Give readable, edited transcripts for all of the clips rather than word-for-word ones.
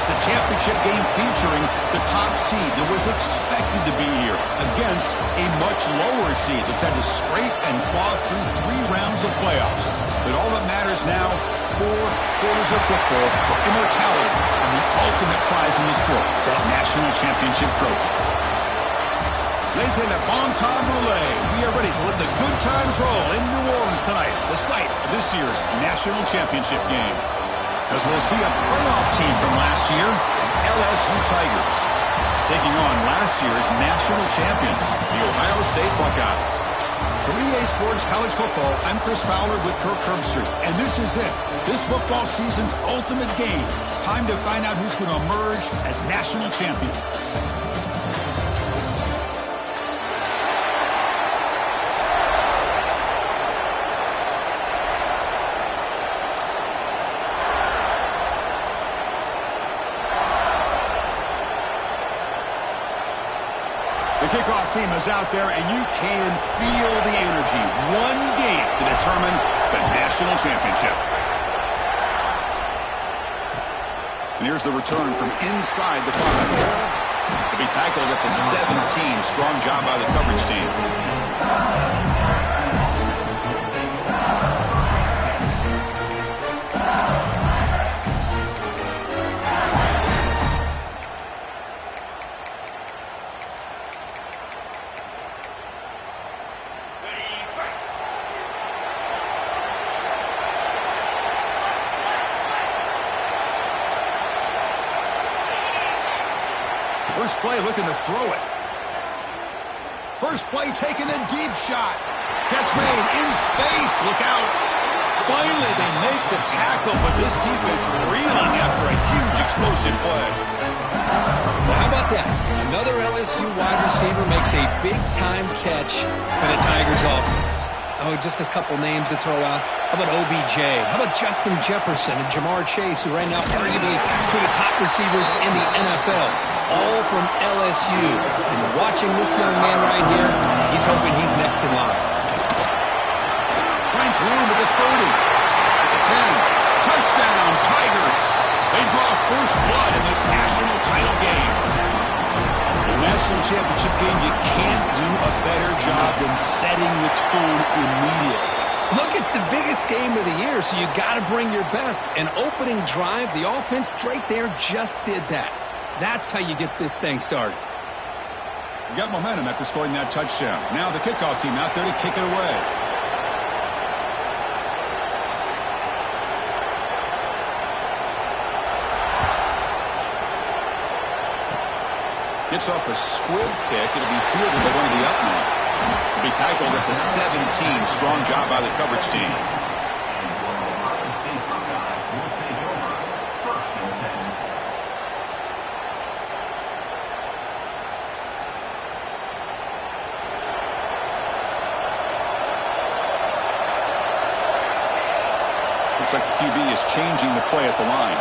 the championship game featuring the top seed that was expected to be here against a much lower seed that's had to scrape and claw through 3 rounds of playoffs. But all that matters now, 4 quarters of football for immortality and the ultimate prize in the sport, that national championship trophy. Laissez le bon temps rouler. We are ready to let the good times roll in New Orleans tonight, the site of this year's national championship game. As we'll see a playoff team from last year, LSU Tigers, taking on last year's national champions, the Ohio State Buckeyes. For EA Sports College Football, I'm Chris Fowler with Kirk Herbstreit, and this is it. This football season's ultimate game. Time to find out who's going to emerge as national champion. The kickoff team is out there, and you can feel the energy. One game to determine the national championship. And here's the return from inside the 5. To be tackled at the 17. Strong job by the coverage team. First play looking to throw it. First play taking a deep shot. Catch made in space. Look out. Finally, they make the tackle, but this defense reeling after a huge explosive play. Well, how about that? Another LSU wide receiver makes a big-time catch for the Tigers offense. Oh, just a couple names to throw out. How about OBJ? How about Justin Jefferson and Jamar Chase, who right now arguably two of the top receivers in the NFL, all from LSU. And watching this young man right here, he's hoping he's next in line. Finds room at the 30, at the 10. Touchdown, Tigers. They draw first blood in this national title game. The national championship game, you can't do a better job than setting the tone immediately. Look, it's the biggest game of the year, so you got to bring your best. An opening drive, the offense right there just did that. That's how you get this thing started. You got momentum after scoring that touchdown. Now the kickoff team out there to kick it away. Gets off a squib kick. It'll be fielded by one of the up men. It'll be tackled at the 17. Strong job by the coverage team. Looks like the QB is changing the play at the line.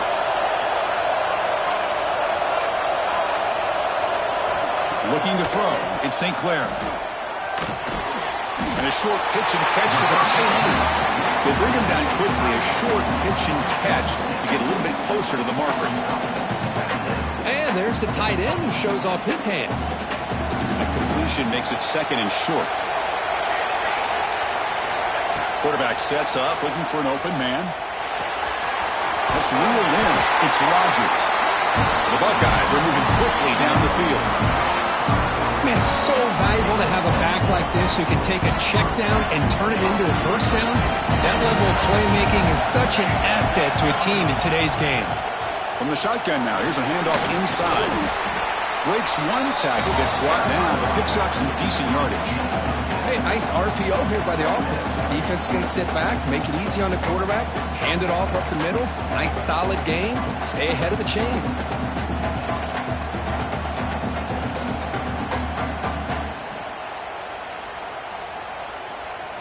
Looking to throw. It's St. Clair. And a short pitch and catch to the tight end. They bring him down quickly. A short pitch and catch to get a little bit closer to the marker. And there's the tight end who shows off his hands. A completion makes it second and short. Quarterback sets up, looking for an open man. That's reeled in. It's Rodgers. The Buckeyes are moving quickly down the field. Man, it's so valuable to have a back like this who can take a check down and turn it into a first down. That level of playmaking is such an asset to a team in today's game. From the shotgun now, here's a handoff inside. Breaks one tackle, gets brought down, but picks up some decent yardage. Hey, nice RPO here by the offense. Defense is going to sit back, make it easy on the quarterback, hand it off up the middle. Nice solid game. Stay ahead of the chains.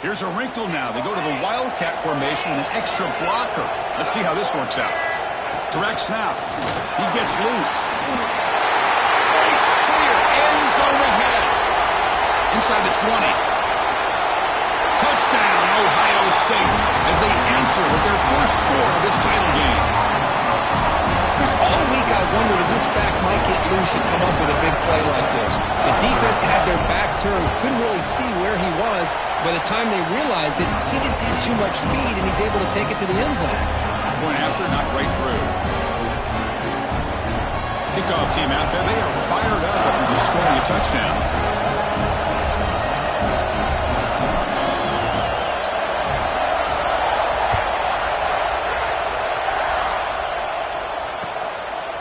Here's a wrinkle now. They go to the Wildcat formation with an extra blocker. Let's see how this works out. Direct snap. He gets loose. Breaks clear. End zone ahead. Inside the 20. Touchdown, Ohio State, as they answer with their first score of this title game. Chris, all week I wondered if this back might get loose and come up with a big play like this. The defense had their back turned, couldn't really see where he was. By the time they realized it, he just had too much speed, and he's able to take it to the end zone. Point after, knocked right through. Kickoff team out there. They are fired up after just scoring a touchdown.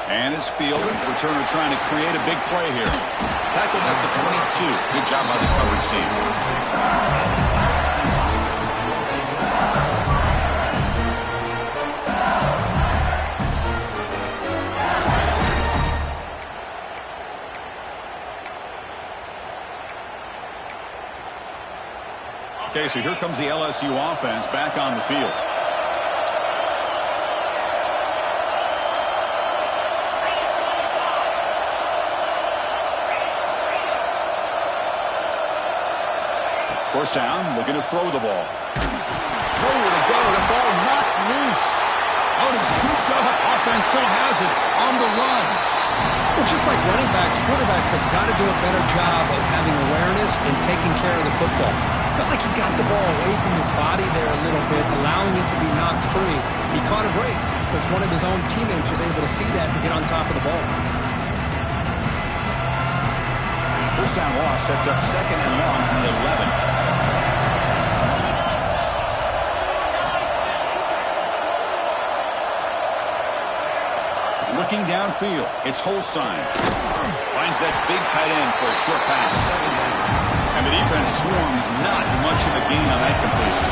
And it's fielded. Returner trying to create a big play here. Tackled at the 22. Good job by the coverage team. Okay, so here comes the LSU offense back on the field. First down, looking to throw the ball. Nowhere to go, the ball knocked loose. Out and scooped up, offense still has it on the run. Well, just like running backs, quarterbacks have got to do a better job of having awareness and taking care of the football. Felt like he got the ball away from his body there a little bit, allowing it to be knocked free. He caught a break because one of his own teammates was able to see that and get on top of the ball. First down loss sets up second and long from the 11. Looking downfield, it's Holstein. Finds that big tight end for a short pass. And the defense swarms, not much of a gain on that completion.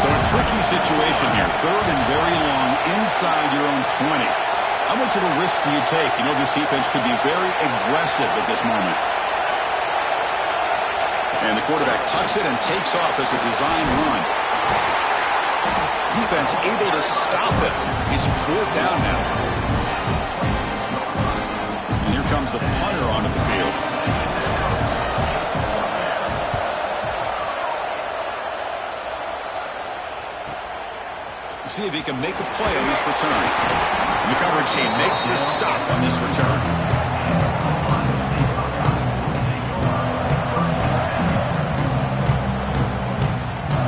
So a tricky situation here. Third and very long inside your own 20. How much of a risk do you take? You know this defense could be very aggressive at this moment. And the quarterback tucks it and takes off as a design run. Defense able to stop it. It's fourth down now. And here comes the punter onto the field. See if he can make a play on this return. And the coverage team makes the stop on this return.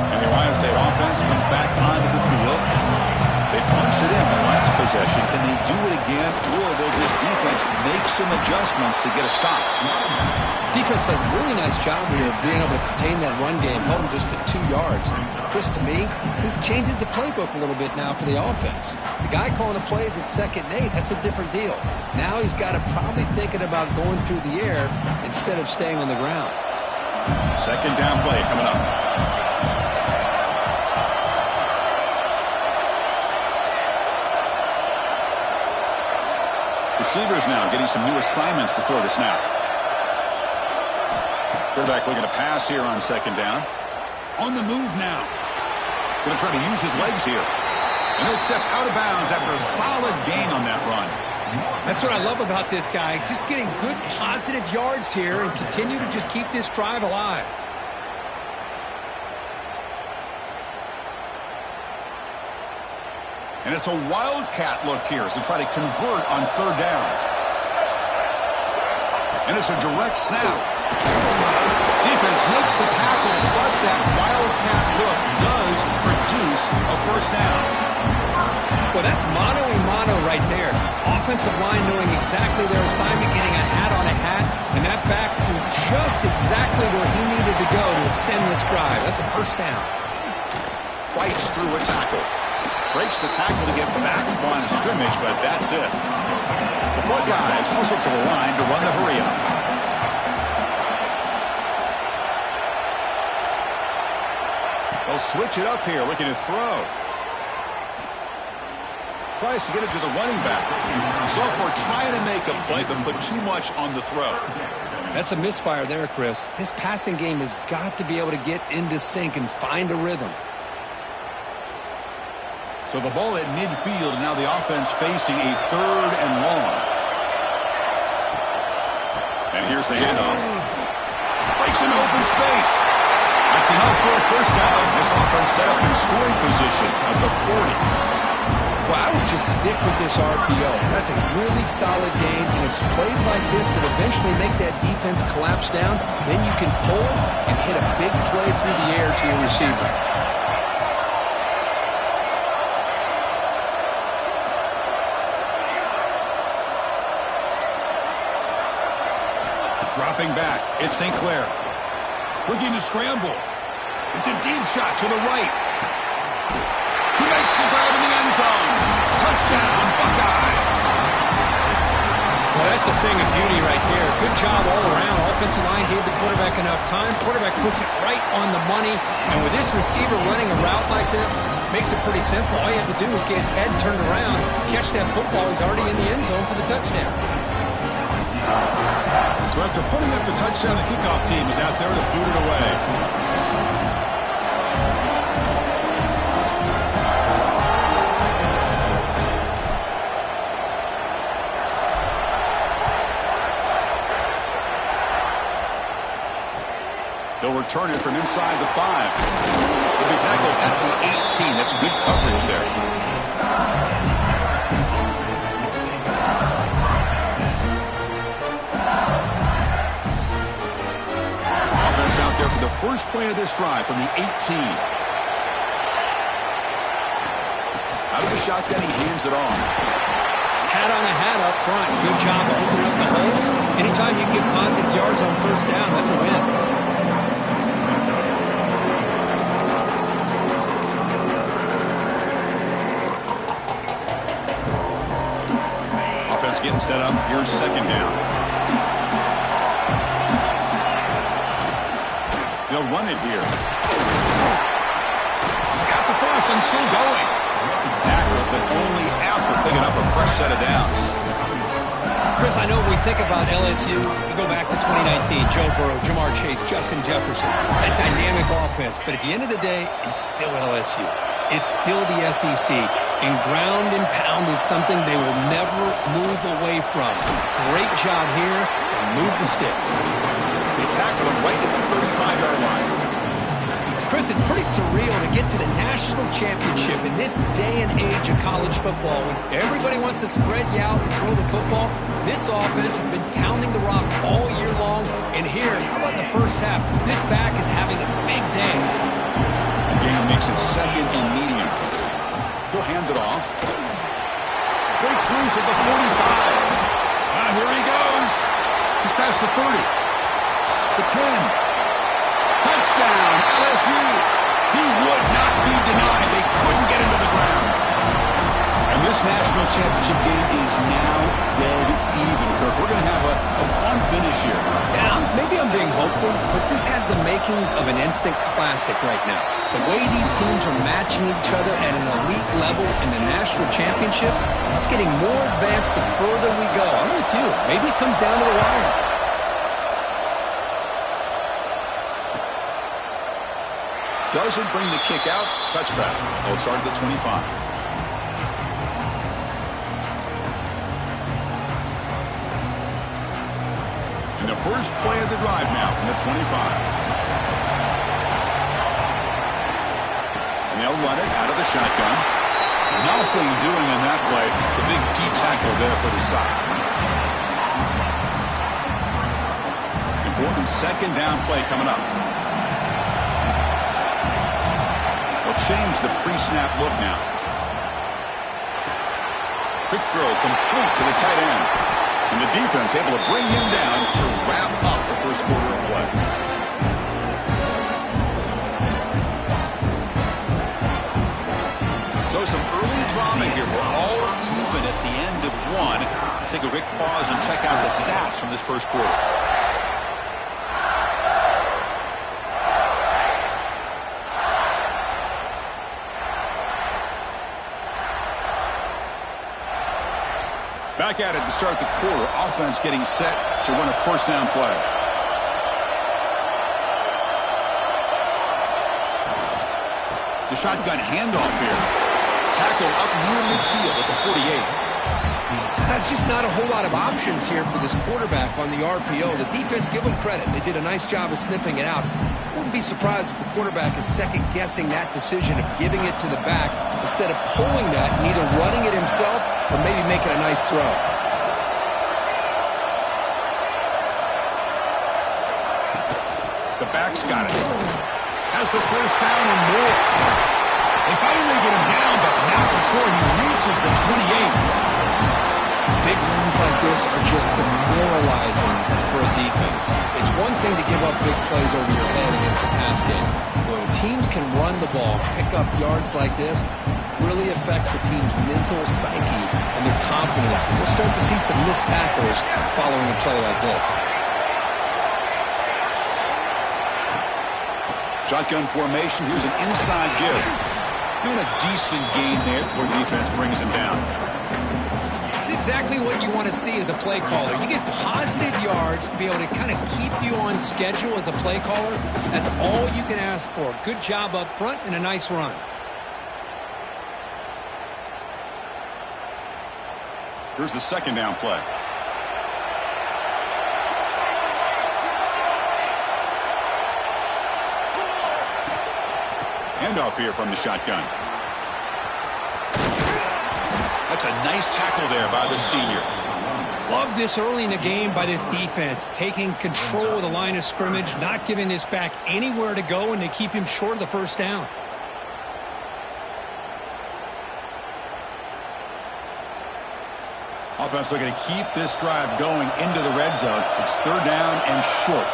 And the Ohio State offense comes back onto the field. They punched it in the last possession. Can they do it again, or will this defense make some adjustments to get a stop? Defense does a really nice job here of being able to contain that run game, held him just to 2 yards. Chris, to me, this changes the playbook a little bit now for the offense. The guy calling the plays at 2nd and 8, that's a different deal. Now he's got to probably thinking about going through the air instead of staying on the ground. Second down play coming up. Receivers now getting some new assignments before the snap. Quarterback looking to pass here on second down. On the move now. Going to try to use his legs here. And he'll step out of bounds after a solid gain on that run. That's what I love about this guy. Just getting good positive yards here and continue to just keep this drive alive. And it's a wildcat look here as they try to convert on third down. And it's a direct snap. Defense makes the tackle, but that wildcat look does produce a first down. Well, that's mano-a-mano right there. Offensive line knowing exactly their assignment, getting a hat on a hat, and that back to just exactly where he needed to go to extend this drive. That's a first down. Fights through a tackle. Breaks the tackle to get back to the line of scrimmage, but that's it. The Buckeyes hustle to the line to run the hurry-up. They'll switch it up here, looking to throw. Tries to get it to the running back. Sophomore trying to make a play, but put too much on the throw. That's a misfire there, Chris. This passing game has got to be able to get into sync and find a rhythm. So the ball at midfield, and now the offense facing a third and long. And here's the handoff. Breaks into open space. That's enough for a first down. This offense set up in scoring position at the 40. Well, I would just stick with this RPO. That's a really solid game, and it's plays like this that eventually make that defense collapse down. Then you can pull and hit a big play through the air to your receiver. Dropping back, it's St. Clair. Looking to scramble. It's a deep shot to the right. He makes the grab in the end zone. Touchdown, Buckeyes. Well, that's a thing of beauty right there. Good job all around. Offensive line gave the quarterback enough time. Quarterback puts it right on the money. And with this receiver running a route like this, makes it pretty simple. All you have to do is get his head turned around, catch that football. He's already in the end zone for the touchdown. So after putting up the touchdown, the kickoff team is out there to boot it away. They'll return it from inside the 5. They'll be tackled at the 18. That's good coverage there. Out there for the first play of this drive from the 18. Out of the shotgun, he hands it off. Hat on a hat up front. Good job of opening up the holes. Anytime you get positive yards on first down, that's a win. Offense getting set up. Here's second down. They'll run it here. He's got the first and still going. Tackle, but only after picking up a fresh set of downs. Chris, I know when we think about LSU, we go back to 2019, Joe Burrow, Jamar Chase, Justin Jefferson, that dynamic offense. But at the end of the day, it's still LSU. It's still the SEC. And ground and pound is something they will never move away from. Great job here, and move the sticks. They tackle him right at the 35-yard line. Chris, it's pretty surreal to get to the national championship in this day and age of college football. When everybody wants to spread you out and throw the football, this offense has been pounding the rock all year long. And here, how about the first half? This back is having a big day. The game makes it second and medium. He'll hand it off. Breaks loose at the 45. Now here he goes. He's past the 30. The 10. Touchdown, LSU. He would not be denied. They couldn't get him to the ground. And this national championship game is now dead even, Kirk. We're going to have a fun finish here. Yeah, maybe I'm being hopeful, but this has the makings of an instant classic right now. The way these teams are matching each other at an elite level in the national championship, it's getting more advanced the further we go. I'm with you. Maybe it comes down to the wire. Doesn't bring the kick out. Touchback. They'll start at the 25. And the first play of the drive now from the 25. And they'll run it out of the shotgun. Nothing doing on that play. The big D tackle there for the stop. Important second down play coming up. Change the pre-snap look now. Quick throw complete to the tight end. And the defense able to bring him down to wrap up the first quarter of play. So some early drama here. We're all even at the end of one. Take a quick pause and check out the stats from this first quarter. Back at it to start the quarter. Offense getting set to run a first down play. The shotgun handoff here. Tackle up near midfield at the 48. That's just not a whole lot of options here for this quarterback on the RPO. The defense, give them credit. They did a nice job of sniffing it out. Wouldn't be surprised if the quarterback is second-guessing that decision of giving it to the back instead of pulling that and either running it himself or maybe making a nice throw. The back's got it. Has the first down and more. They finally get him down, but not before he reaches the 28. Big runs like this are just demoralizing for a defense. It's one thing to give up big plays over your head against the pass game. But when teams can run the ball, pick up yards like this, really affects the team's mental psyche and their confidence. And we'll start to see some missed tackles following a play like this. Shotgun formation. Here's an inside give. Doing a decent gain there before the defense brings him down. It's exactly what you want to see as a play caller. You get positive yards to be able to kind of keep you on schedule as a play caller. That's all you can ask for. Good job up front and a nice run. Here's the second down play. Handoff here from the shotgun. That's a nice tackle there by the senior. Love this early in the game by this defense, taking control of the line of scrimmage, not giving this back anywhere to go, and they keep him short of the first down. Offense looking to keep this drive going into the red zone. It's third down and short.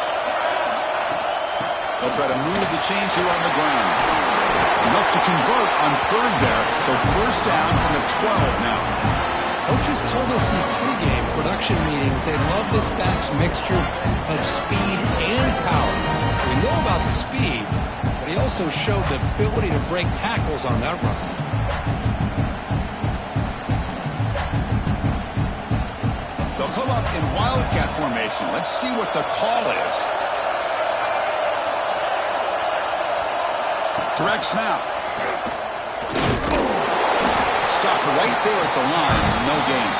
They'll try to move the chains here on the ground. Enough to convert on third there, so first down from the 12 now. Coaches told us in the pregame production meetings they love this back's mixture of speed and power. We know about the speed, but he also showed the ability to break tackles on that run. They'll come up in wildcat formation. Let's see what the call is. Direct snap. Stop right there at the line. No gain.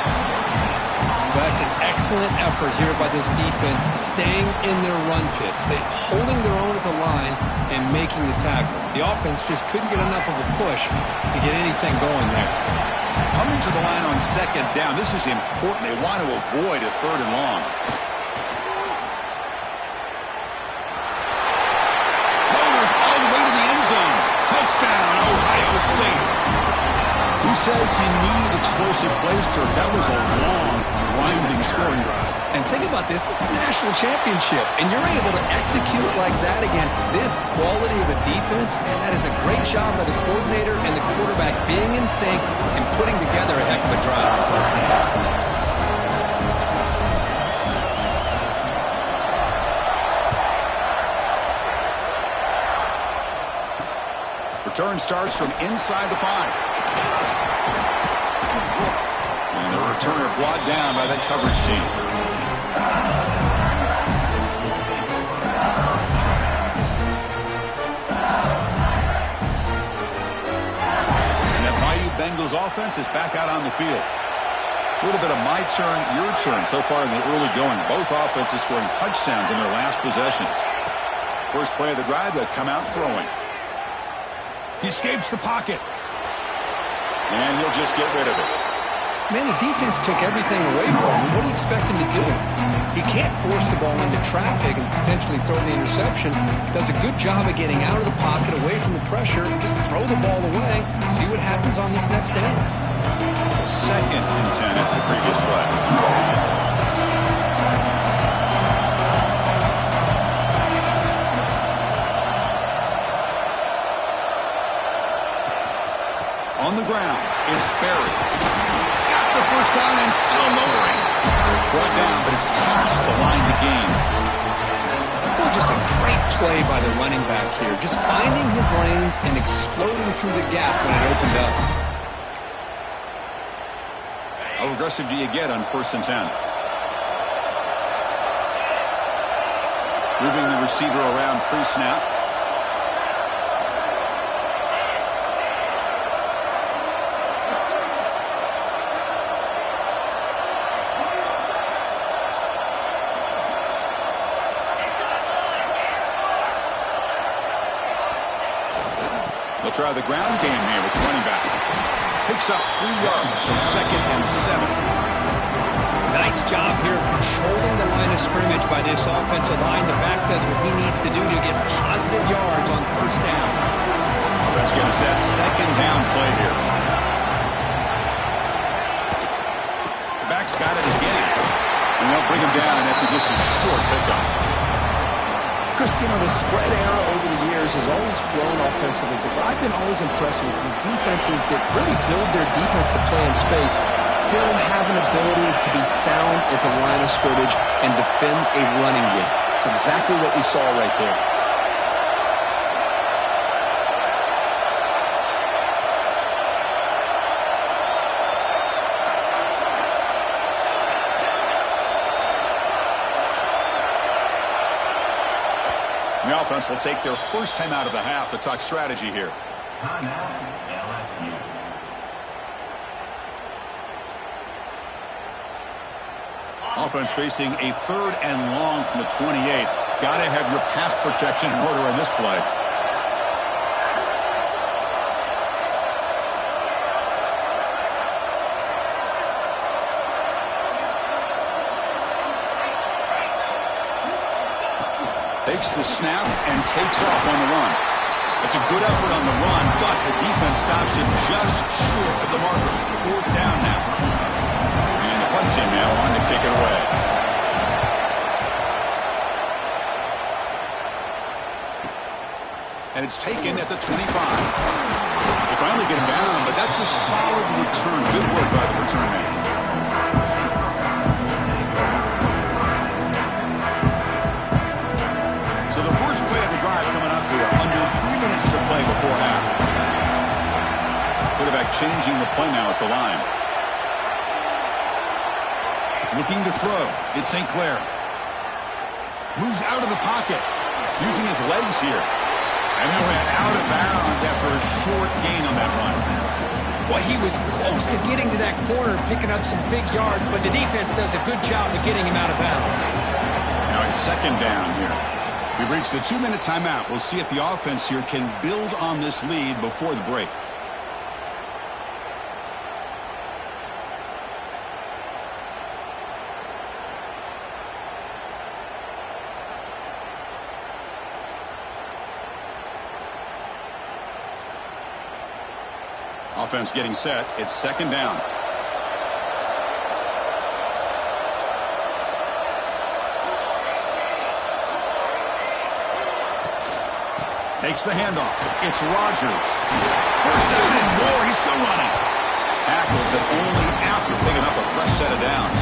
That's an excellent effort here by this defense, staying in their run fits. They're holding their own at the line and making the tackle. The offense just couldn't get enough of a push to get anything going there. Coming to the line on second down, this is important. They want to avoid a third and long. Lowers all the way to the end zone. Touchdown, Ohio State. Who says you need explosive plays, Kirk? That was a long, grinding scoring drive. And think about this. This is a national championship, and you're able to execute like that against this quality of a defense, and that is a great job by the coordinator and the quarterback being in sync and putting together a heck of a drive. Return starts from inside the 5. And the returner brought down by that coverage team. And that Bayou Bengals offense is back out on the field. A little bit of my turn, your turn so far in the early going. Both offenses scoring touchdowns in their last possessions. First play of the drive, they'll come out throwing. He escapes the pocket. And he'll just get rid of it. Man, the defense took everything away from him. What do you expect him to do? He can't force the ball into traffic and potentially throw the interception. Does a good job of getting out of the pocket, away from the pressure, and just throw the ball away. See what happens on this next down. So second and 10 after the previous play. On the ground, it's Barry. Got the first down and still motoring. Brought down, but it's past the line to gain. Well, just a great play by the running back here. Just finding his lanes and exploding through the gap when it opened up. How aggressive do you get on first and 10? Moving the receiver around pre-snap. They'll try the ground game here with the running back. Picks up 3 yards, so 2nd and 7. Nice job here of controlling the line of scrimmage by this offensive line. The back does what he needs to do to get positive yards on 1st down. Offense getting set. 2nd down play here. The back's got it again. And they'll bring him down after just a short pickup. Chris, the spread era over the years has always grown offensively, but I've been always impressed with defenses that really build their defense to play in space, still have an ability to be sound at the line of scrimmage and defend a running game. It's exactly what we saw right there. The offense will take their first time out of the half to talk strategy here. Offense facing a 3rd and long from the 28. Got to have your pass protection in order in this play. Takes the snap and takes off on the run. It's a good effort on the run, but the defense stops it just short of the marker. 4th down now. And the punt team now on to kick it away. And it's taken at the 25. They finally get him down, but that's a solid return. Good work by the return man. So the first play of the drive coming up here. Under 3 minutes to play before half. Quarterback changing the play now at the line. Looking to throw. It's St. Clair. Moves out of the pocket. Using his legs here. And he went out of bounds after a short gain on that run. Boy, he was close to getting to that corner, picking up some big yards, but the defense does a good job of getting him out of bounds. Now it's 2nd down here. We've reached the 2-minute timeout. We'll see if the offense here can build on this lead before the break. Offense getting set. It's 2nd down. Takes the handoff. It's Rodgers. First down and more. He's still running. Tackled, but only after picking up a fresh set of downs.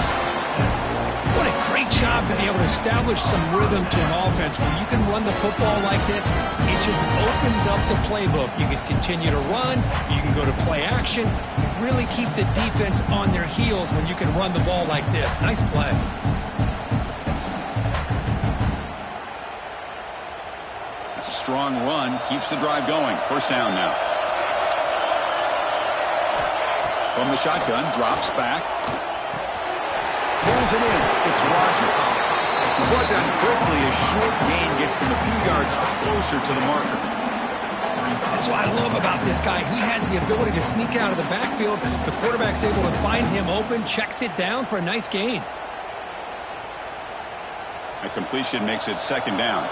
What a great job to be able to establish some rhythm to an offense. When you can run the football like this, it just opens up the playbook. You can continue to run. You can go to play action. You really keep the defense on their heels when you can run the ball like this. Nice play. Strong run keeps the drive going. 1st down now. From the shotgun, drops back. Pulls it in. It's Rodgers. He's brought down quickly. A short gain gets them a few yards closer to the marker. That's what I love about this guy. He has the ability to sneak out of the backfield. The quarterback's able to find him open, checks it down for a nice gain. A completion makes it 2nd down.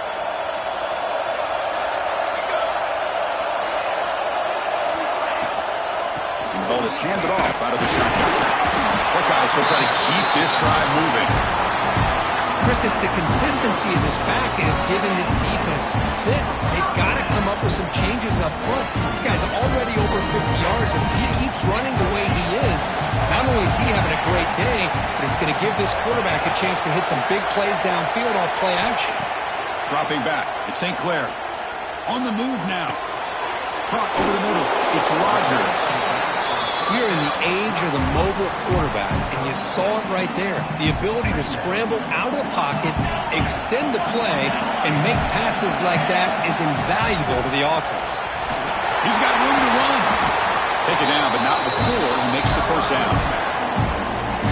Ball is handed off out of the shotgun. Buckeyes will try to keep this drive moving. Chris, it's the consistency of this back is giving this defense fits. They've got to come up with some changes up front. This guy's already over 50 yards, and if he keeps running the way he is, not only is he having a great day, but it's going to give this quarterback a chance to hit some big plays downfield off play action. Dropping back. It's St. Clair. On the move now. Caught over the middle. It's Rodgers. We're in the age of the mobile quarterback, and you saw it right there. The ability to scramble out of the pocket, extend the play, and make passes like that is invaluable to the offense. He's got room to run. Take it down, but not before he makes the 1st down.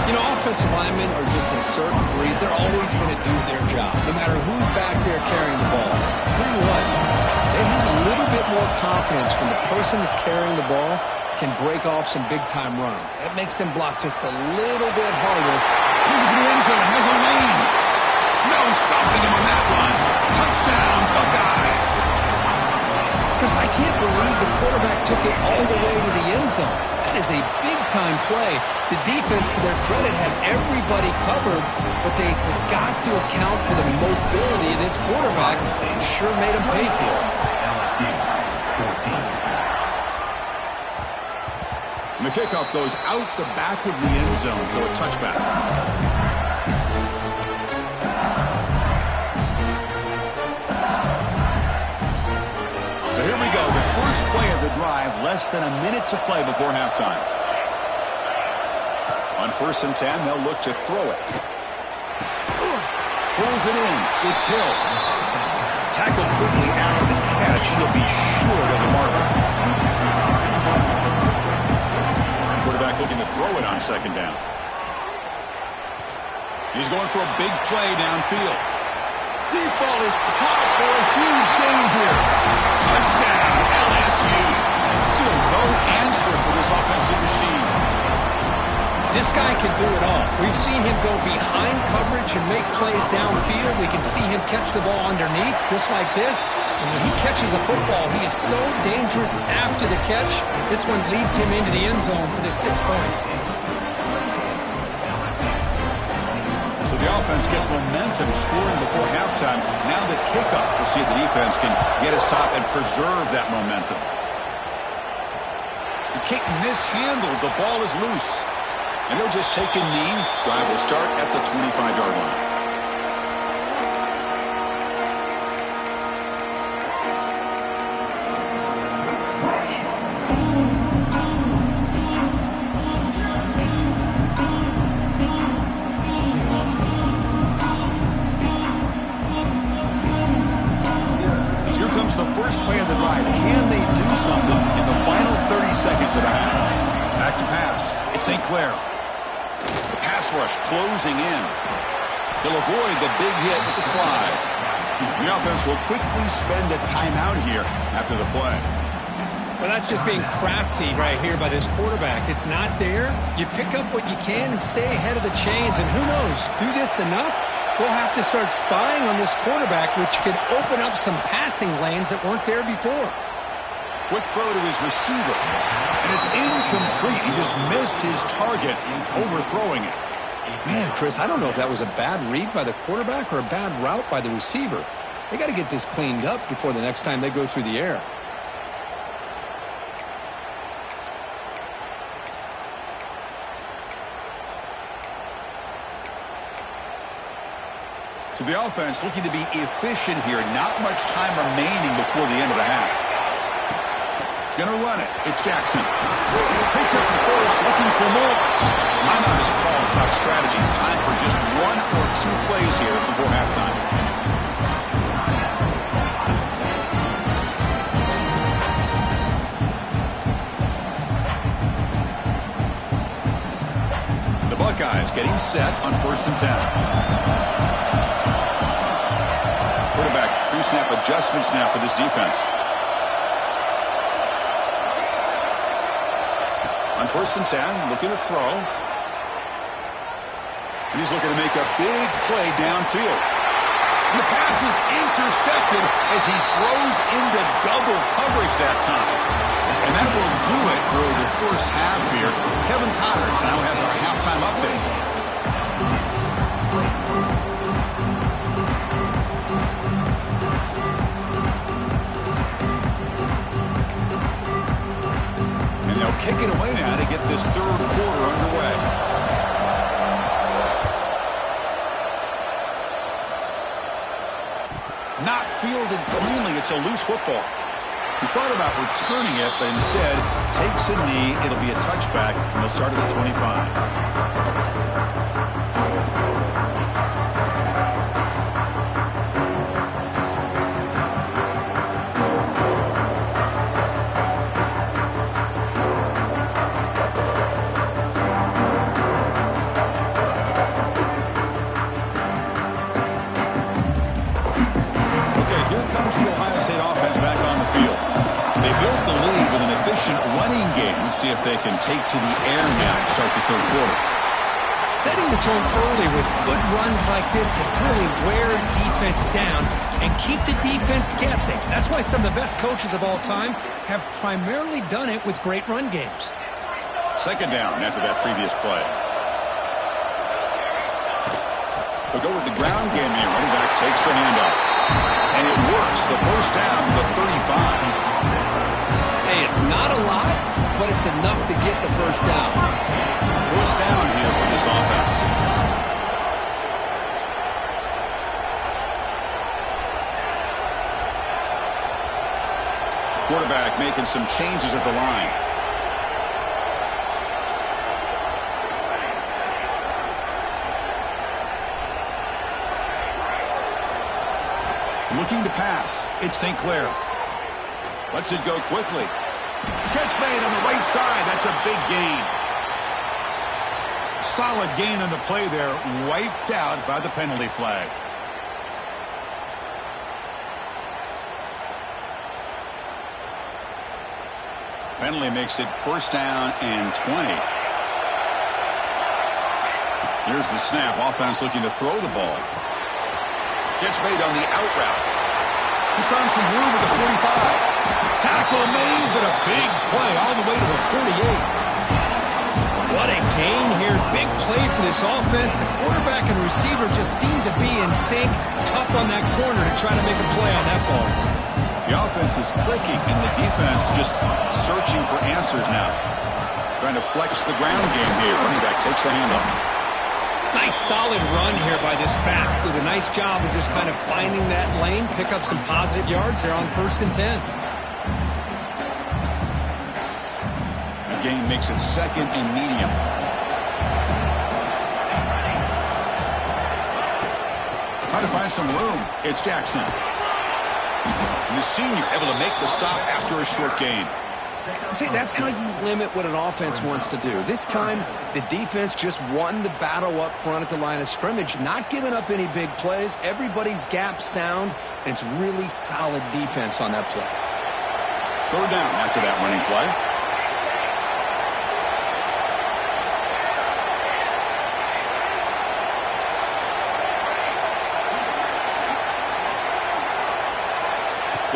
You know, offensive linemen are just a certain breed. They're always going to do their job, no matter who's back there carrying the ball. I'll tell you what, they have a little bit more confidence confidence when the person that's carrying the ball can break off some big-time runs. That makes him block just a little bit harder. Looking for the end zone, has a lane. No stopping him on that one. Touchdown, Buckeyes. Chris, I can't believe the quarterback took it all the way to the end zone. That is a big-time play. The defense, to their credit, had everybody covered, but they forgot to account for the mobility of this quarterback. It sure made him pay for it. And the kickoff goes out the back of the end zone, so a touchback. So here we go, the first play of the drive, less than a minute to play before halftime. On 1st and 10, they'll look to throw it. Pulls it in. It's Hill. Tackled quickly after the catch. He'll be short of the marker. Quarterback looking to throw it on 2nd down. He's going for a big play downfield. Deep ball is caught for a huge gain here. Touchdown, LSU. Still no answer for this offensive machine. This guy can do it all. We've seen him go behind coverage and make plays downfield. We can see him catch the ball underneath, just like this. And when he catches a football, he is so dangerous after the catch. This one leads him into the end zone for the 6 points. So the offense gets momentum scoring before halftime. Now the kickoff. We'll see if the defense can get his top and preserve that momentum. The kick mishandled. The ball is loose. And he'll just take a knee. Drive will start at the 25-yard line. So here comes the first play of the drive. Can they do something in the final 30 seconds of the half? Back to pass. It's St. Clair. Pass rush closing in. They'll avoid the big hit with the slide. The offense will quickly spend a timeout here after the play. Well, that's just being crafty right here by this quarterback. It's not there. You pick up what you can and stay ahead of the chains. And who knows, do this enough, we'll have to start spying on this quarterback, which could open up some passing lanes that weren't there before. Quick throw to his receiver. And it's incomplete. He just missed his target, overthrowing it. Man, Chris, I don't know if that was a bad read by the quarterback or a bad route by the receiver. They got to get this cleaned up before the next time they go through the air. So the offense looking to be efficient here. Not much time remaining before the end of the half. Gonna run it. It's Jackson. Picks up the first, looking for more. Timeout is called. Talk strategy. Time for just 1 or 2 plays here before halftime. The Buckeyes getting set on 1st and 10. Quarterback pre-snap adjustments now for this defense. On 1st and 10, looking to throw. And he's looking to make a big play downfield. And the pass is intercepted as he throws into double coverage that time. And that will do it for the first half here. Kevin Connors now has our halftime update. Kick it away now to get this 3rd quarter underway. Not fielded cleanly. It's a loose football. He thought about returning it, but instead takes a knee. It'll be a touchback, and they'll start at the 25. They built see if they can take to the air now to start the third quarter. Setting the tone early with good runs like this can really wear defense down and keep the defense guessing. That's why some of the best coaches of all time have primarily done it with great run games. Second down after that previous play. They'll go with the ground game here. Running back takes the handoff. And it works. The first down, the 35. Hey, it's not a lot, but it's enough to get the first down. First down here for this offense. Quarterback making some changes at the line. Looking to pass. It's St. Clair. Lets it go quickly. Catch made on the right side. That's a big gain. Solid gain on the play there. Wiped out by the penalty flag. Penalty makes it first down and 20. Here's the snap. Offense looking to throw the ball. Gets made on the out route. He's found some room at the 45. Tackle made, but a big play all the way to the 48. What a gain here. Big play for this offense. The quarterback and receiver just seem to be in sync. Tough on that corner to try to make a play on that ball. The offense is clicking, and the defense just searching for answers now. Trying to flex the ground game here. Running back takes the handoff. Nice solid run here by this back. Did a nice job of just kind of finding that lane, pick up some positive yards there on 1st and 10. The game makes it 2nd and medium. Trying to find some room. It's Jackson. The senior able to make the stop after a short gain. See, that's how you limit what an offense wants to do. This time, the defense just won the battle up front at the line of scrimmage, not giving up any big plays. Everybody's gap sound, and it's really solid defense on that play. Third down after that running play.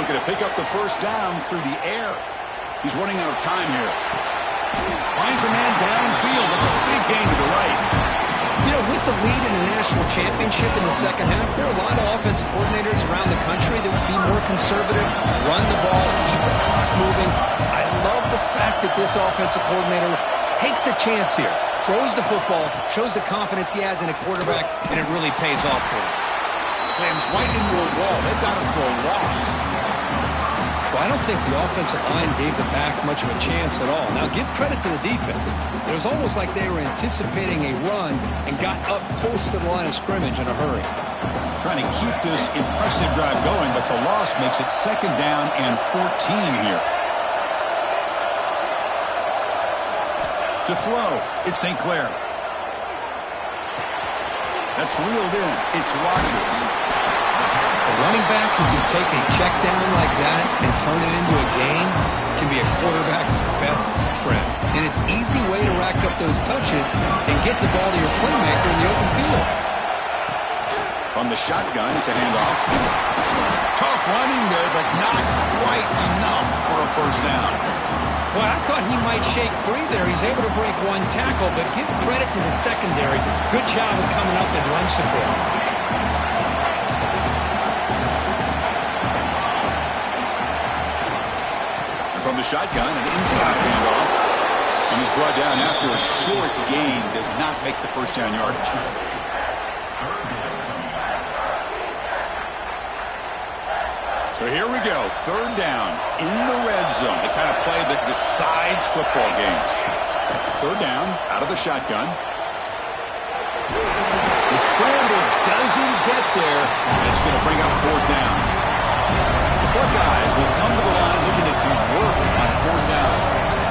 Looking to pick up the first down through the air. He's running out of time here. Finds a man downfield. That's a big gain to the right. You know, with the lead in the national championship in the second half, there are a lot of offensive coordinators around the country that would be more conservative, run the ball, keep the clock moving. I love the fact that this offensive coordinator takes a chance here, throws the football, shows the confidence he has in a quarterback, and it really pays off for him. Slams right into a wall. They've got him for a loss. Well, I don't think the offensive line gave the back much of a chance at all. Now, give credit to the defense. It was almost like they were anticipating a run and got up close to the line of scrimmage in a hurry. Trying to keep this impressive drive going, but the loss makes it 2nd down and 14 here. To throw, it's St. Clair. That's reeled in. It's Rodgers. A running back who can take a check down like that and turn it into a gain can be a quarterback's best friend. And it's an easy way to rack up those touches and get the ball to your playmaker in the open field. From the shotgun, it's a handoff. Tough running there, but not quite enough for a first down. Well, I thought he might shake free there. He's able to break one tackle, but give credit to the secondary. Good job of coming up and run support. From the shotgun, an inside handoff. And he's brought down after a short gain. Does not make the first down yardage. So here we go. 3rd down in the red zone. The kind of play that decides football games. 3rd down out of the shotgun. The scramble doesn't get there. It's going to bring up 4th down. The Buckeyes will come to the line looking to convert on 4th down.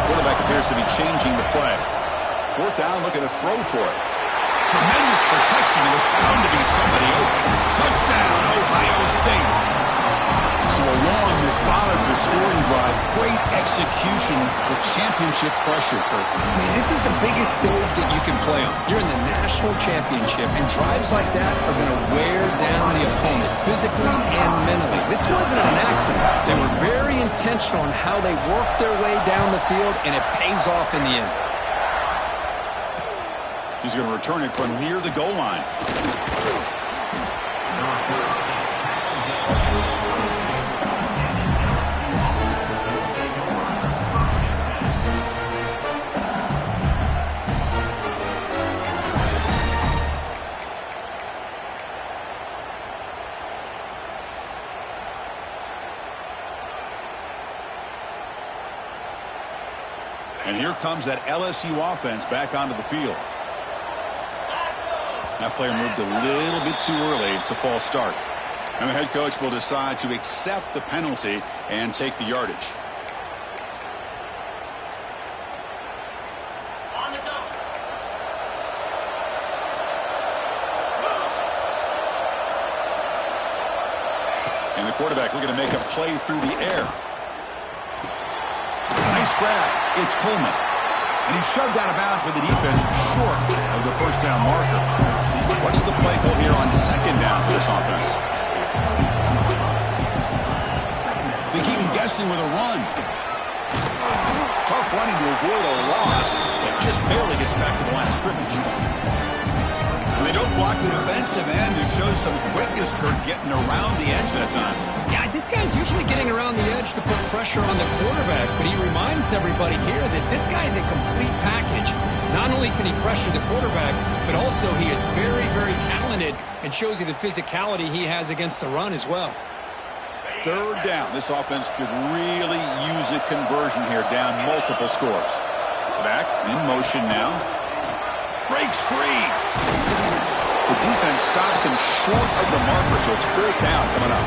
Quarterback appears to be changing the play. 4th down, looking to throw for it. Tremendous protection. There was bound to be somebody open. Touchdown, Ohio State. So a long, methodical scoring drive, great execution, the championship pressure, Kurt. Man, this is the biggest stage that you can play on. You're in the national championship, and drives like that are going to wear down the opponent physically and mentally. This wasn't an accident. They were very intentional on how they worked their way down the field, and it pays off in the end. He's going to return it from near the goal line. And here comes that LSU offense back onto the field. That player moved a little bit too early. It's a false start. And the head coach will decide to accept the penalty and take the yardage. And the quarterback looking to make a play through the air. Nice grab. It's Coleman. And he's shoved out of bounds by the defense short of the first down marker. What's the play call here on second down for this offense? They keep him guessing with a run. Tough running to avoid a loss, but just barely gets back to the line of scrimmage. And they don't block the defensive end. It shows some quickness, Kurt, getting around the edge that time. Yeah, this guy's usually getting around the edge to put pressure on the quarterback, but he reminds everybody here that this guy's a complete package. Not only can he pressure the quarterback, but also he is very, very talented and shows you the physicality he has against the run as well. Third down. This offense could really use a conversion here, down multiple scores. Back in motion now. Breaks free. The defense stops him short of the marker, so it's fourth down coming up.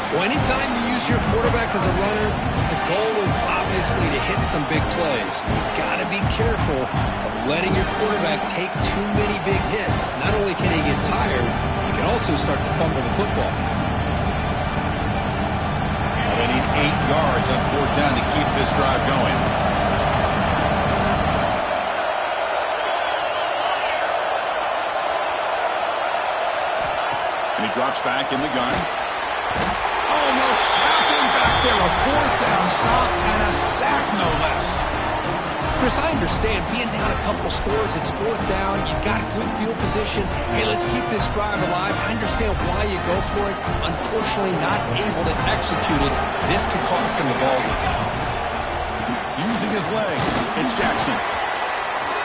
Well, anytime you use your quarterback as a runner, the goal is obviously to hit some big plays. You've got to be careful of letting your quarterback take too many big hits. Not only can he get tired, he can also start to fumble the football. Well, they need 8 yards on fourth down to keep this drive going. And he drops back in the gun. Oh, no, trapping back there. A fourth down stop and a sack, no less. Chris, I understand being down a couple scores, it's fourth down, you've got good field position. Hey, let's keep this drive alive. I understand why you go for it. Unfortunately, not able to execute it. This could cost him the ball game. Using his legs, it's Jackson.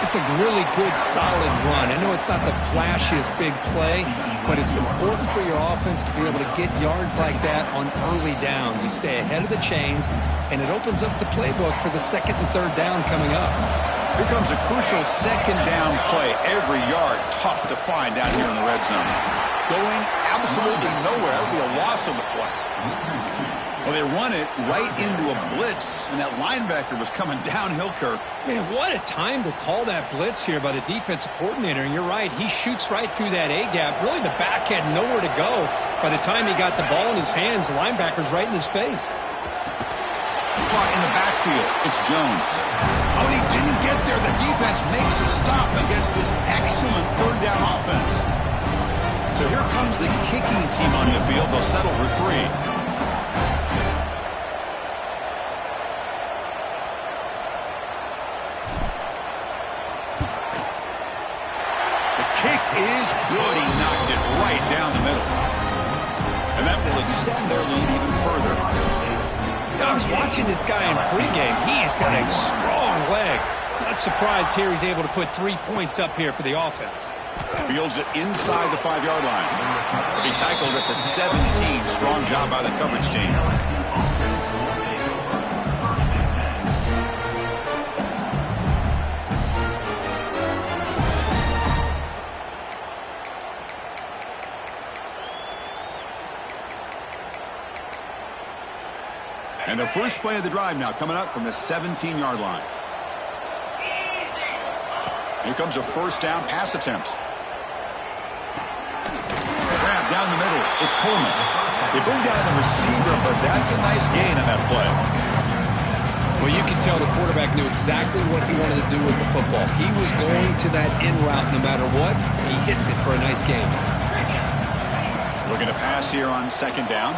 It's a really good, solid run. I know it's not the flashiest big play, but it's important for your offense to be able to get yards like that on early downs. You stay ahead of the chains, and it opens up the playbook for the second and third down coming up. Here comes a crucial second down play. Every yard tough to find down here in the red zone. Going absolutely nowhere. That would be a loss of the play. Well, they run it right into a blitz, and that linebacker was coming downhill, Kirk. Man, what a time to call that blitz here by the defensive coordinator. And you're right, he shoots right through that A-gap. Really, the back had nowhere to go. By the time he got the ball in his hands, the linebacker's right in his face. Caught in the backfield, it's Jones. Oh, he didn't get there. The defense makes a stop against this excellent third down offense. So here comes the kicking team on the field. They'll settle for 3. Is good. He knocked it right down the middle. And that will extend their lead even further. I was watching this guy in pregame. He's got a strong leg. Not surprised here he's able to put 3 points up here for the offense. Fields it inside the 5-yard line. He tackled at the 17. Strong job by the coverage team. And the first play of the drive now coming up from the 17-yard line. Here comes a first down pass attempt. Grab down the middle. It's Coleman. They bring down the receiver, but that's a nice gain on that play. Well, you can tell the quarterback knew exactly what he wanted to do with the football. He was going to that in route no matter what. He hits it for a nice gain. Looking to pass here on second down.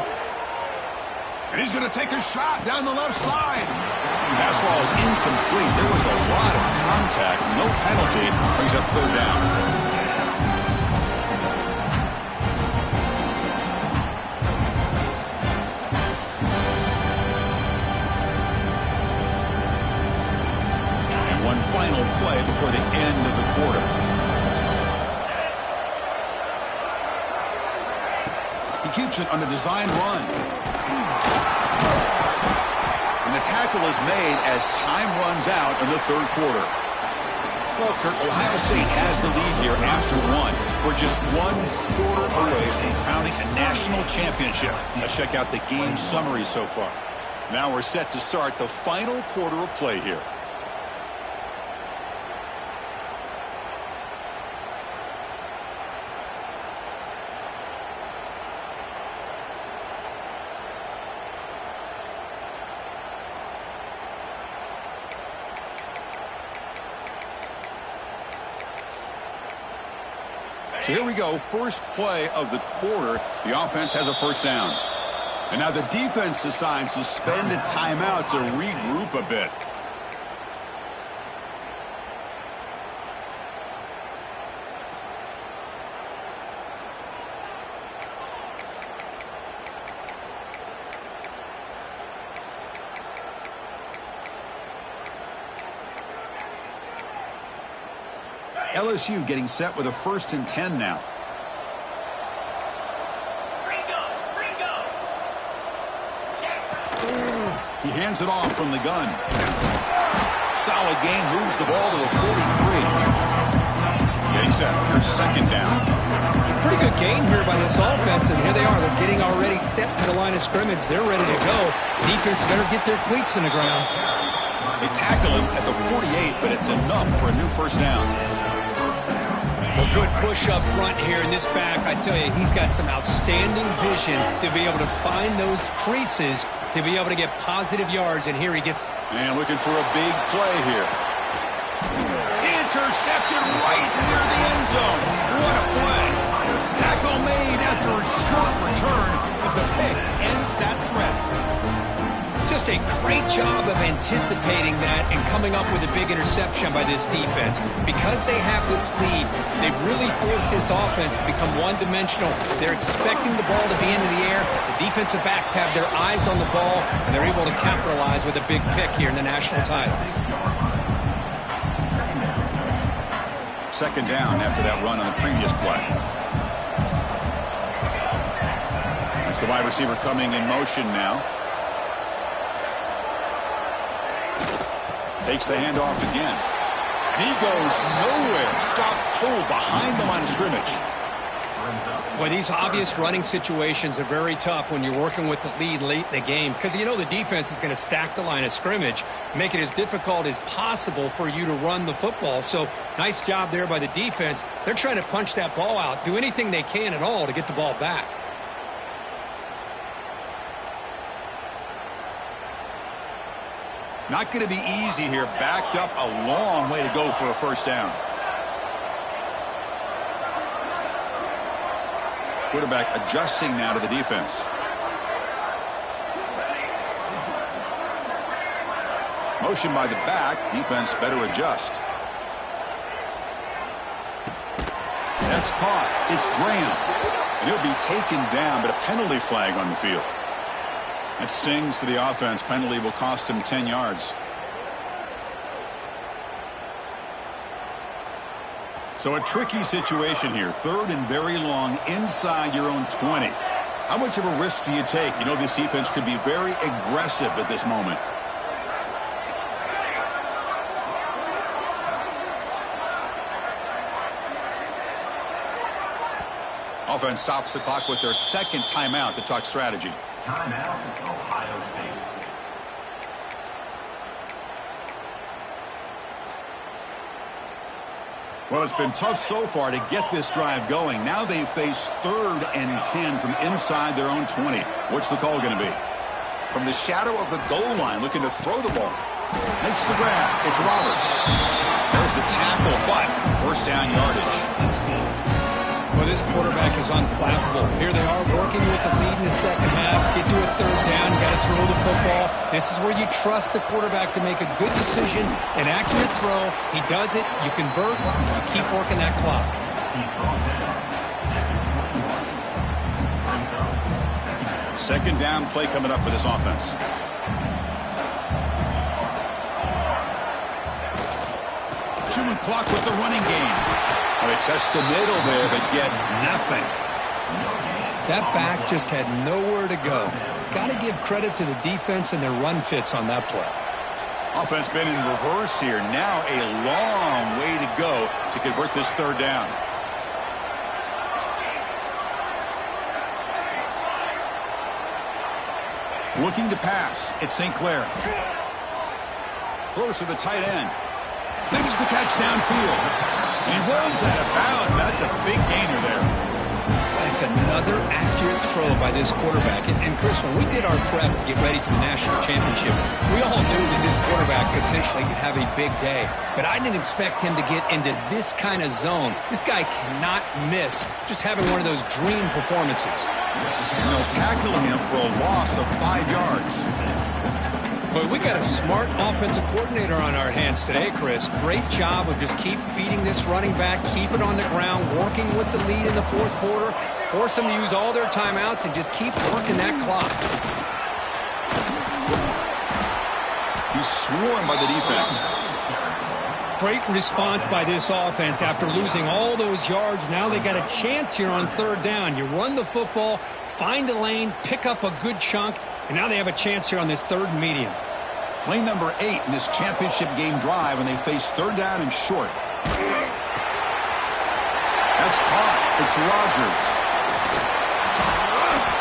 And he's going to take a shot down the left side. Pass ball is incomplete. There was a lot of contact. No penalty. Brings up third down. Final play before the end of the quarter. He keeps it on a design run. And the tackle is made as time runs out in the third quarter. Well, Kirk, Ohio State has the lead here after one. We're just 1 quarter away from crowning a national championship. Let's check out the game summary so far. Now we're set to start the final quarter of play here. So here we go, first play of the quarter. The offense has a first down. And now the defense decides to spend a timeout to regroup a bit. LSU getting set with a 1st and 10 now. He hands it off from the gun. Solid gain, moves the ball to the 43. Getting set, here's second down. Pretty good gain here by this offense, and here they are. They're getting already set to the line of scrimmage. They're ready to go. Defense better get their cleats in the ground. They tackle him at the 48, but it's enough for a new first down. Well, good push up front here in this back. I tell you, he's got some outstanding vision to be able to find those creases, to be able to get positive yards, and here he gets... And looking for a big play here. Intercepted right near the end zone. What a play. Tackle made after a short return, but the pick ends that threat. Just a great job of anticipating that and coming up with a big interception by this defense. Because they have this lead, they've really forced this offense to become one-dimensional. They're expecting the ball to be into the air. The defensive backs have their eyes on the ball, and they're able to capitalize with a big pick here in the national title. Second down after that run on the previous play. It's the wide receiver coming in motion now. Takes the handoff again. And he goes nowhere. Stopped cold behind the line of scrimmage. Well, these obvious running situations are very tough when you're working with the lead late in the game, because you know the defense is going to stack the line of scrimmage, make it as difficult as possible for you to run the football. So nice job there by the defense. They're trying to punch that ball out, do anything they can at all to get the ball back. Not going to be easy here. Backed up a long way to go for a first down. Quarterback adjusting now to the defense. Motion by the back. Defense better adjust. That's caught. It's Graham. And he'll be taken down, but a penalty flag on the field. That stings for the offense. Penalty will cost him 10 yards. So a tricky situation here. Third and very long inside your own 20. How much of a risk do you take? You know this defense could be very aggressive at this moment. Offense stops the clock with their second timeout to talk strategy. Timeout, Ohio State. Well, it's been tough so far to get this drive going. Now they face 3rd and 10 from inside their own 20. What's the call going to be? From the shadow of the goal line, looking to throw the ball. Makes the grab. It's Roberts. There's the tackle, but first down yardage. Well, this quarterback is unflappable. Here they are working with the lead in the second half. Get to a 3rd down. You got to throw the football. This is where you trust the quarterback to make a good decision, an accurate throw. He does it. You convert. And you keep working that clock. Second down play coming up for this offense. Chewing clock with the running game. They test the middle there, but get nothing. That back just had nowhere to go. Got to give credit to the defense and their run fits on that play. Offense been in reverse here. Now a long way to go to convert this 3rd down. Looking to pass. It's St. Clair. Throws to the tight end. Makes the catch downfield. He runs out of bounds. That's a big gainer there. That's another accurate throw by this quarterback. And Chris, when we did our prep to get ready for the national championship, we all knew that this quarterback potentially could have a big day. But I didn't expect him to get into this kind of zone. This guy cannot miss. Just having one of those dream performances. And they'll tackle him for a loss of 5 yards. But we got a smart offensive coordinator on our hands today, Chris. Great job of just keep feeding this running back, keep it on the ground, working with the lead in the 4th quarter, force them to use all their timeouts, and just keep working that clock. He's swarmed by the defense. Great response by this offense after losing all those yards. Now they got a chance here on 3rd down. You run the football, find a lane, pick up a good chunk, and now they have a chance here on this 3rd and medium. Play number 8 in this championship game drive when they face 3rd down and short. That's caught. It's Rodgers.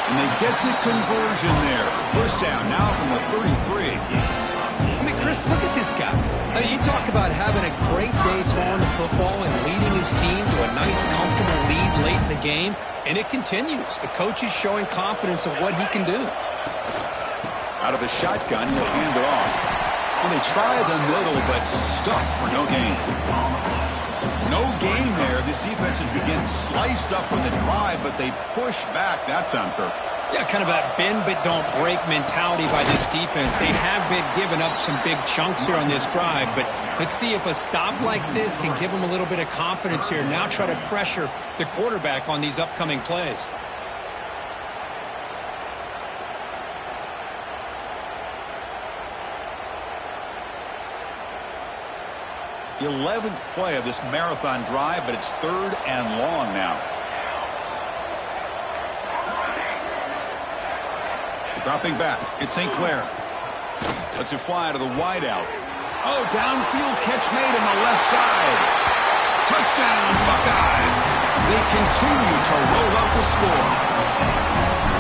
And they get the conversion there. First down now from the 33. I mean, Chris, look at this guy. I mean, you talk about having a great day throwing the football and leading his team to a nice, comfortable lead late in the game, and it continues. The coach is showing confidence of what he can do. Out of the shotgun, he'll hand it off. Well, they try the middle, but stuck for no gain. No gain there. This defense has been sliced up on the drive, but they push back that time, Kirk. Yeah, kind of a bend but don't break mentality by this defense. They have been giving up some big chunks here on this drive, but let's see if a stop like this can give them a little bit of confidence here. Now try to pressure the quarterback on these upcoming plays. 11th play of this marathon drive, but it's 3rd and long now. Dropping back, it's St. Clair. Lets it fly to the wideout. Oh, downfield catch made on the left side. Touchdown, Buckeyes. They continue to roll up the score.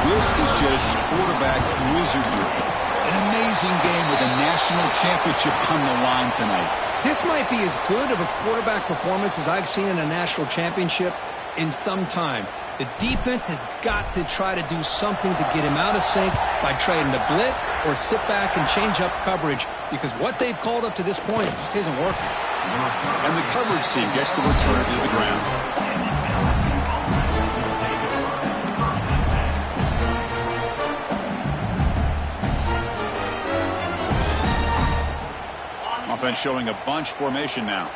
This is just quarterback wizardry. An amazing game with a national championship on the line tonight. This might be as good of a quarterback performance as I've seen in a national championship in some time. The defense has got to try to do something to get him out of sync by trying to blitz or sit back and change up coverage, because what they've called up to this point just isn't working. And the coverage team gets the return to the ground. Offense showing a bunch formation now.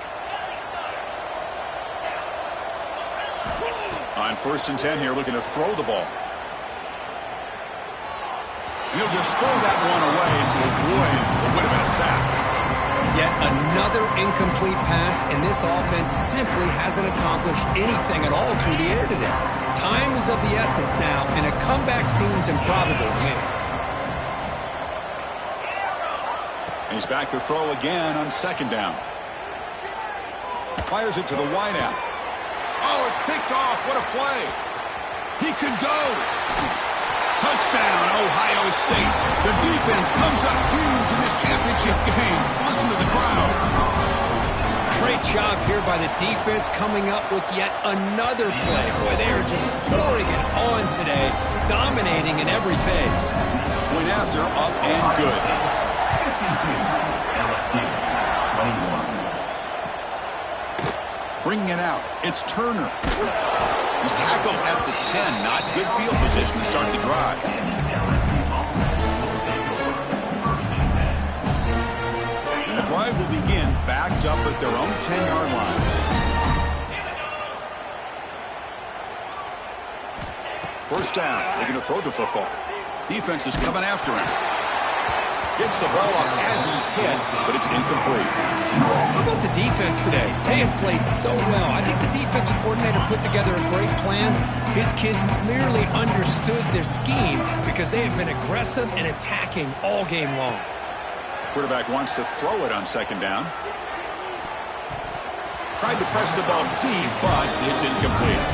On 1st and 10 here, looking to throw the ball. He'll just throw that one away to avoid what would have been a sack. Yet another incomplete pass, and this offense simply hasn't accomplished anything at all through the air today. Time is of the essence now, and a comeback seems improbable to me. He's back to throw again on 2nd down. Fires it to the wideout. Oh, it's picked off. What a play. He could go. Touchdown, Ohio State. The defense comes up huge in this championship game. Listen to the crowd. Great Great job here by the defense coming up with yet another play. Boy, they are just pouring it on today, dominating in every phase. Went after, up and good. 52, LSU, 21. Bringing it out. It's Turner. He's tackled at the 10. Not good field position to start the drive. And the drive will begin backed up at their own 10-yard line. First down. They're going to throw the football. Defense is coming after him. Gets the ball off as he's hit, but it's incomplete. How about the defense today? They have played so well. I think the defensive coordinator put together a great plan. His kids clearly understood their scheme because they have been aggressive and attacking all game long. Quarterback wants to throw it on second down. Tried to press the ball deep, but it's incomplete.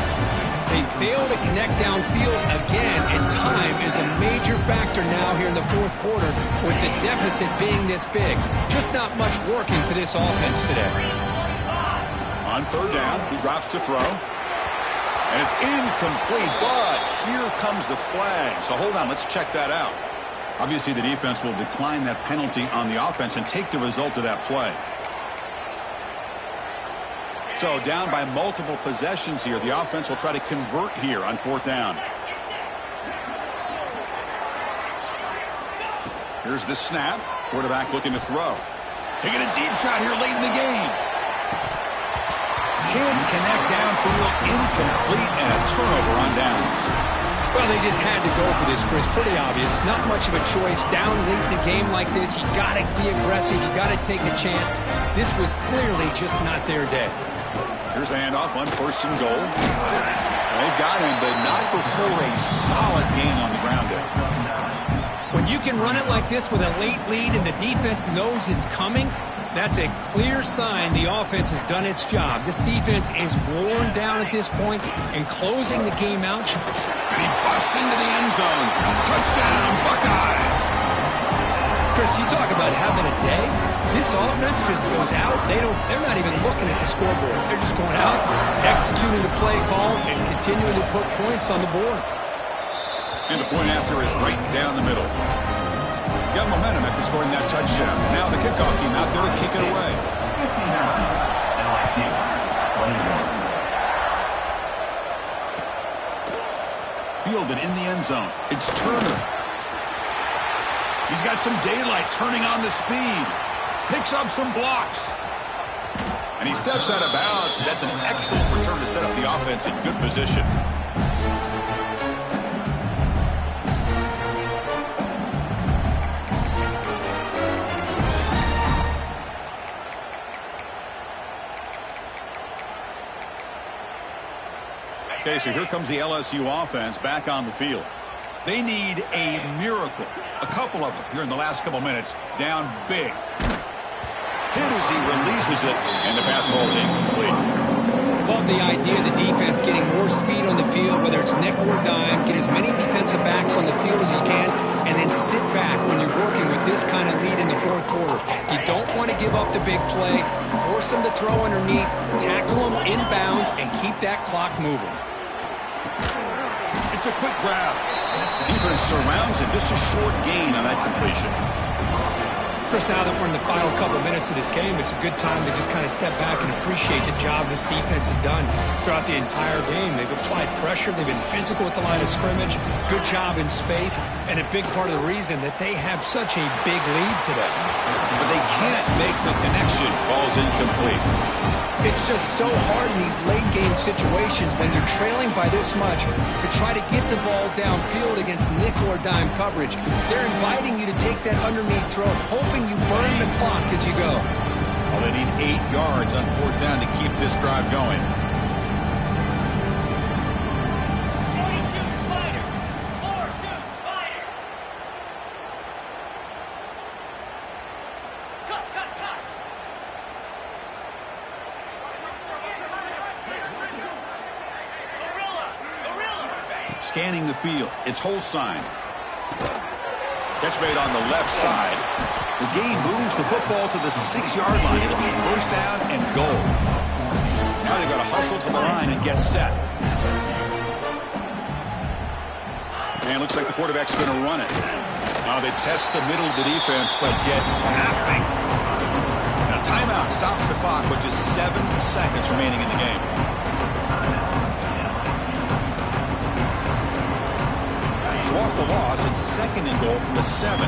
They fail to connect downfield again, and time is a major factor now here in the fourth quarter with the deficit being this big. Just not much working for this offense today. On third down, he drops to throw. And it's incomplete, but here comes the flag. So hold on, let's check that out. Obviously, the defense will decline that penalty on the offense and take the result of that play. So down by multiple possessions here. The offense will try to convert here on fourth down. Here's the snap. Quarterback looking to throw. Taking a deep shot here late in the game. Can't connect downfield. Incomplete and a turnover on downs. Well, they just had to go for this, Chris. Pretty obvious. Not much of a choice. Down late in the game like this, you got to be aggressive. You got to take a chance. This was clearly just not their day. Here's the handoff on first and goal. They've got him, but not before a solid gain on the ground there. When you can run it like this with a late lead and the defense knows it's coming, that's a clear sign the offense has done its job. This defense is worn down at this point and closing the game out. And he busts into the end zone. Touchdown, Buckeyes. Chris, you talk about having a day. This offense just goes out. They're not even looking at the scoreboard. They're just going out, executing the play call, and continuing to put points on the board. And the point after is right down the middle. Got momentum after scoring that touchdown. Now the kickoff team out there to kick it away. 59, LSU, 21. Fielded in the end zone. It's Turner. He's got some daylight turning on the speed. Picks up some blocks. And he steps out of bounds, but that's an excellent return to set up the offense in good position. Okay, so here comes the LSU offense back on the field. They need a miracle. A couple of them here in the last couple minutes. Down big. Hit as he releases it, and the pass ball is incomplete. Love the idea of the defense getting more speed on the field, whether it's nickel or dime. Get as many defensive backs on the field as you can, and then sit back when you're working with this kind of lead in the fourth quarter. You don't want to give up the big play. Force them to throw underneath, tackle them inbounds, and keep that clock moving. It's a quick grab. Defense surrounds him. Just a short gain on that completion. Chris, now that we're in the final couple minutes of this game, it's a good time to just kind of step back and appreciate the job this defense has done throughout the entire game. They've applied pressure. They've been physical at the line of scrimmage. Good job in space. And a big part of the reason that they have such a big lead today. But they can't make the connection. Ball's incomplete. It's just so hard in these late game situations when you're trailing by this much to try to get the ball downfield against nickel or dime coverage. They're inviting you to take that underneath throw, hoping you burn the clock as you go. Well, they need 8 yards on fourth down to keep this drive going. 42 Spider. 4-2 Spider. Cut. Gorilla. Scanning the field. It's Holstein. Catch made on the left side. The game moves the football to the 6-yard line. It'll be first down and goal. Now they've got to hustle to the line and get set. And looks like the quarterback's going to run it. Now they test the middle of the defense, but get nothing. Now timeout stops the clock with just 7 seconds remaining in the game. So off the loss, it's second and goal from the 7.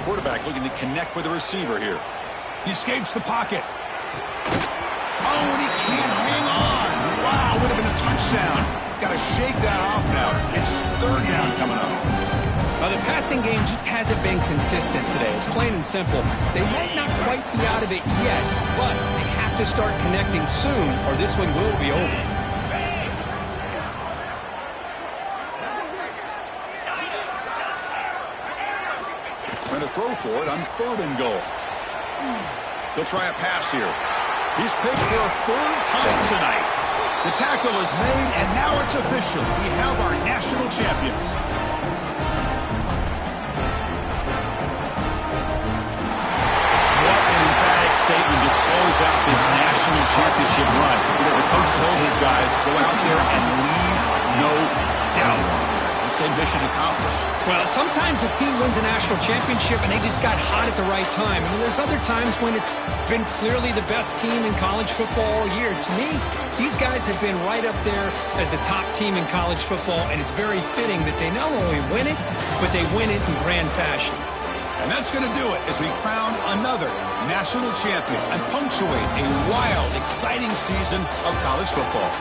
Quarterback looking to connect with the receiver here. He escapes the pocket. Oh, and he can't hang on. Wow, would have been a touchdown. Got to shake that off now. It's third down coming up. Well, the passing game just hasn't been consistent today. It's plain and simple. They might not quite be out of it yet, but they have to start connecting soon or this one will be over. Trying to throw for it on third and goal. He'll try a pass here. He's picked for a third time tonight. The tackle is made, and now it's official. We have our national champions. What an emphatic statement to close out this national championship run. You know, the coach told his guys, go out there and leave no doubt. Let's say mission accomplished. Well, sometimes a team wins a national championship and they just got hot at the right time. And there's other times when it's been clearly the best team in college football all year. To me, these guys have been right up there as the top team in college football, and it's very fitting that they not only win it, but they win it in grand fashion. And that's going to do it as we crown another national champion and punctuate a wild, exciting season of college football.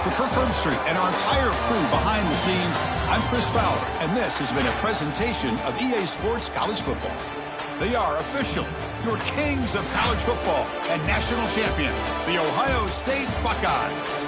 For Kirk Herbstreit and our entire crew behind the scenes, I'm Chris Fowler, and this has been a presentation of EA Sports College Football. They are official, your kings of college football and national champions, the Ohio State Buckeyes.